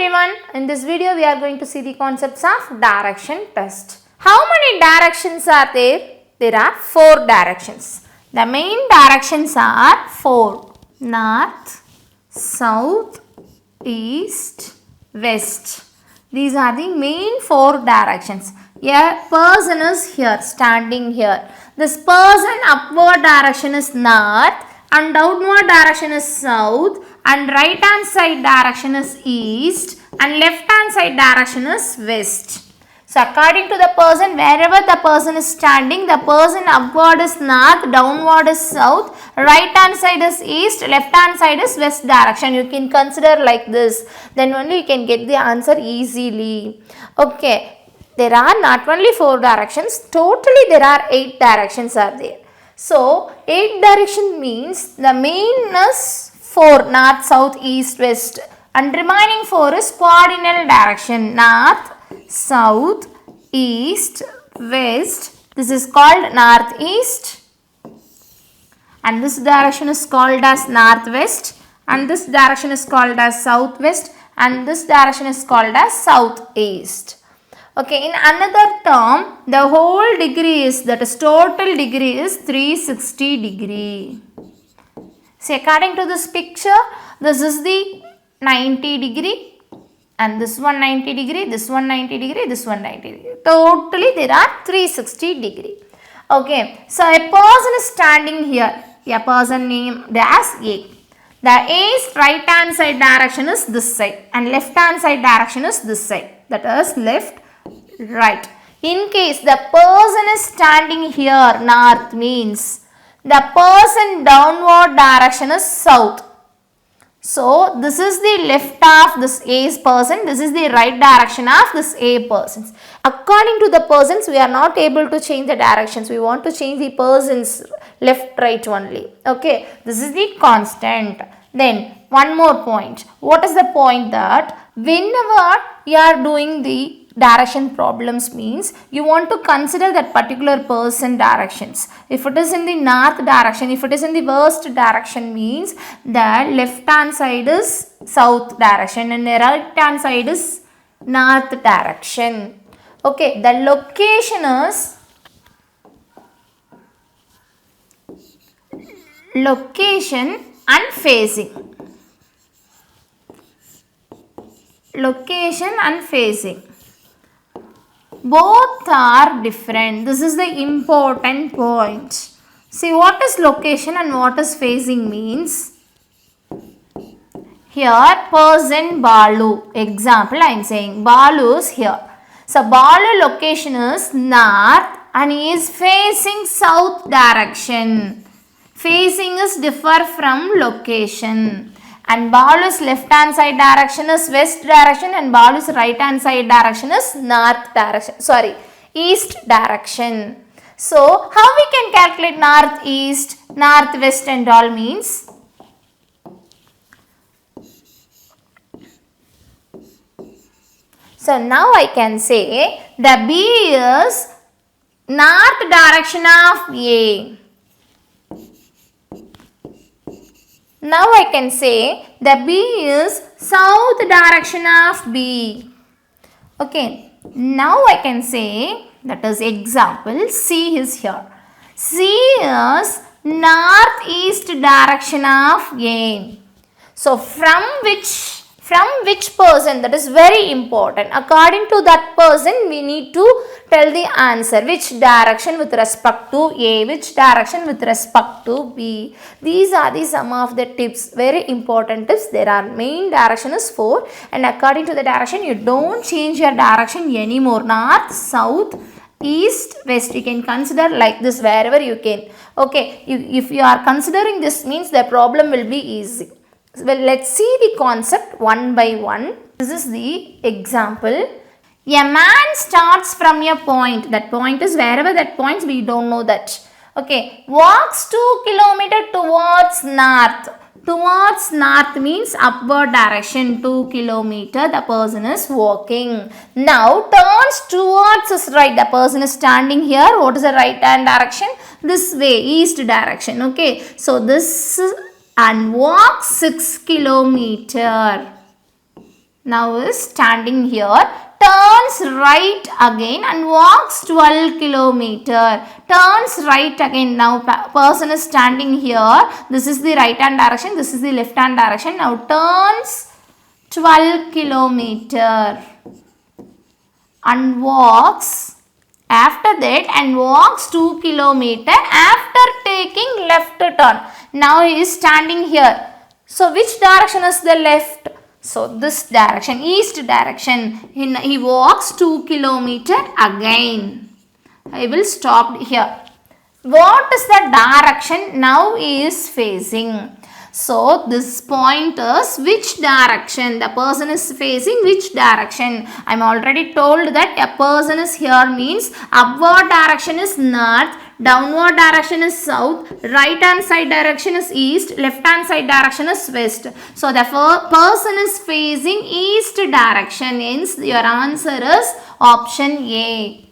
everyone, in this video we are going to see the concepts of direction test. How many directions are there? There are 4 directions. The main directions are 4: north, south, east, west. These are the main 4 directions. A person is here, standing here. This person upward direction is north and downward direction is south and right hand side direction is east and left hand side direction is west. So according to the person, wherever the person is standing, the person upward is north, downward is south, right hand side is east, left hand side is west direction. You can consider like this. Then only you can get the answer easily. Okay. There are not only 4 directions, totally there are 8 directions are there. So 8 direction means the main is 4, north, south, east, west, and remaining 4 is cardinal direction, north, south, east, west. This is called northeast, and this direction is called as northwest, and this direction is called as southwest, and this direction is called as southeast. Okay, in another term, the whole degree is, that is total degree is 360 degree. See, according to this picture, this is the 90 degree and this one 90 degree, this one 90 degree, this one 90 degree. Totally there are 360 degree. Okay, so a person is standing here, a person named as A. The A's right hand side direction is this side and left hand side direction is this side, that is left, right. In case the person is standing here, north means the person downward direction is south. So this is the left of this A's person, this is the right direction of this A persons. According to the persons, we are not able to change the directions. We want to change the persons left, right only. Okay, this is the constant. Then one more point. What is the point? That whenever you are doing the direction problems means you want to consider that particular person directions. If it is in the north direction, if it is in the west direction means the left hand side is south direction and the right hand side is north direction. Okay, the location is location and phasing. Location and phasing. Both are different. This is the important point. See, what is location and what is phasing means? Here, person Balu. Example, I am saying Balu is here. So, Balu location is north and he is facing south direction. Phasing is differ from location. And Balu's left hand side direction is west direction and Balu's right hand side direction is north direction. Sorry, east direction. So, how we can calculate north, east, north, west and all means? So, now I can say the B is north direction of A. Now I can say the B is south direction of B. Okay. Now I can say, that is example, C is here. C is northeast direction of A. So from which person, that is very important. According to that person, we need to tell the answer. Which direction with respect to A, which direction with respect to B. These are the some of the tips, very important tips. There are main direction is 4 and according to the direction, you don't change your direction anymore. North, south, east, west. You can consider like this wherever you can. Okay, if you are considering this means the problem will be easy. Well, let's see the concept one by one. This is the example. A man starts from a point. That point is wherever that points, we don't know that. Okay. Walks 2 kilometers towards north. Towards north means upward direction. 2 kilometers. The person is walking. Now turns towards his right. The person is standing here. What is the right hand direction? This way, east direction. Okay. So this and walk 6 kilometers. now is standing here, turns right again and walks 12 kilometer. Turns right again. Now person is standing here. This is the right hand direction. This is the left hand direction. Now turns 12 kilometer and walks after that and walks 2 kilometer after taking left turn. Now he is standing here. So which direction is the left? So this direction, east direction. He walks 2 kilometer again. I will stop here. What is the direction now he is facing? So this point is which direction the person is facing, which direction. I am already told that a person is here means upward direction is north, downward direction is south, right hand side direction is east, left hand side direction is west. So the person is facing east direction, hence your answer is option A.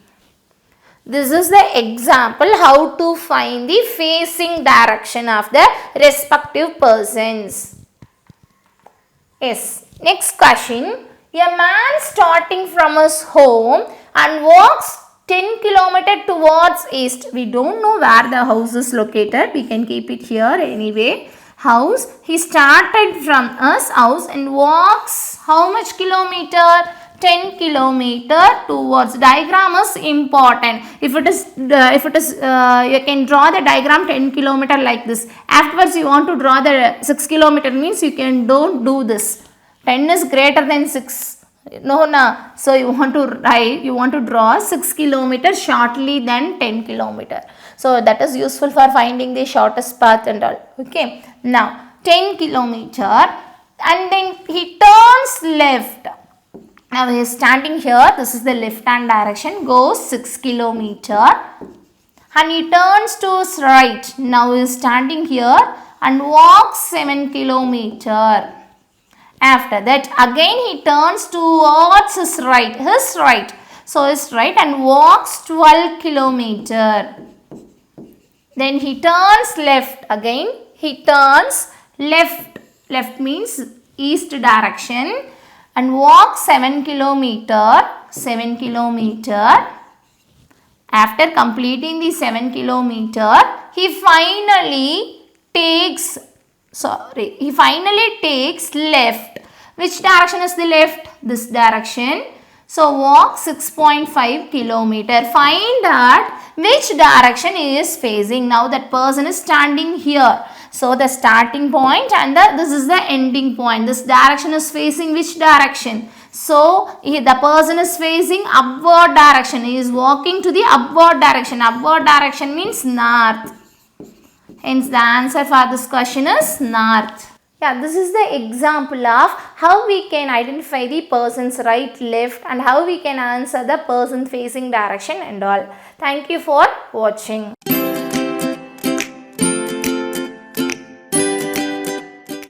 This is the example how to find the facing direction of the respective persons. Yes. Next question. A man starting from his home and walks 10 km towards east. We don't know where the house is located. We can keep it here anyway. House. He started from his house and walks how much kilometer? 10 kilometer towards. Diagram is important. If it is you can draw the diagram 10 kilometer like this. Afterwards you want to draw the 6 kilometer means you can don't do this. 10 is greater than 6. No. So you want to draw 6 kilometer shortly than 10 kilometer. So that is useful for finding the shortest path and all. Okay. Now 10 kilometer and then he turns left. Now he is standing here. This is the left hand direction. Goes 6 kilometer and he turns to his right. Now he is standing here and walks 7 kilometer. After that again he turns towards his right. So his right and walks 12 kilometer. Then he turns left again. He turns left. Left means east direction. And walks 7 kilometer. After completing the 7 kilometer, he finally takes left. Which direction is the left? This direction. So walk 6.5 kilometer. Find out which direction he is facing. Now that person is standing here. So the starting point and this is the ending point. This direction is facing which direction? So the person is facing upward direction. He is walking to the upward direction. Upward direction means north. Hence the answer for this question is north. Yeah, this is the example of how we can identify the person's right, left and how we can answer the person facing direction and all. Thank you for watching.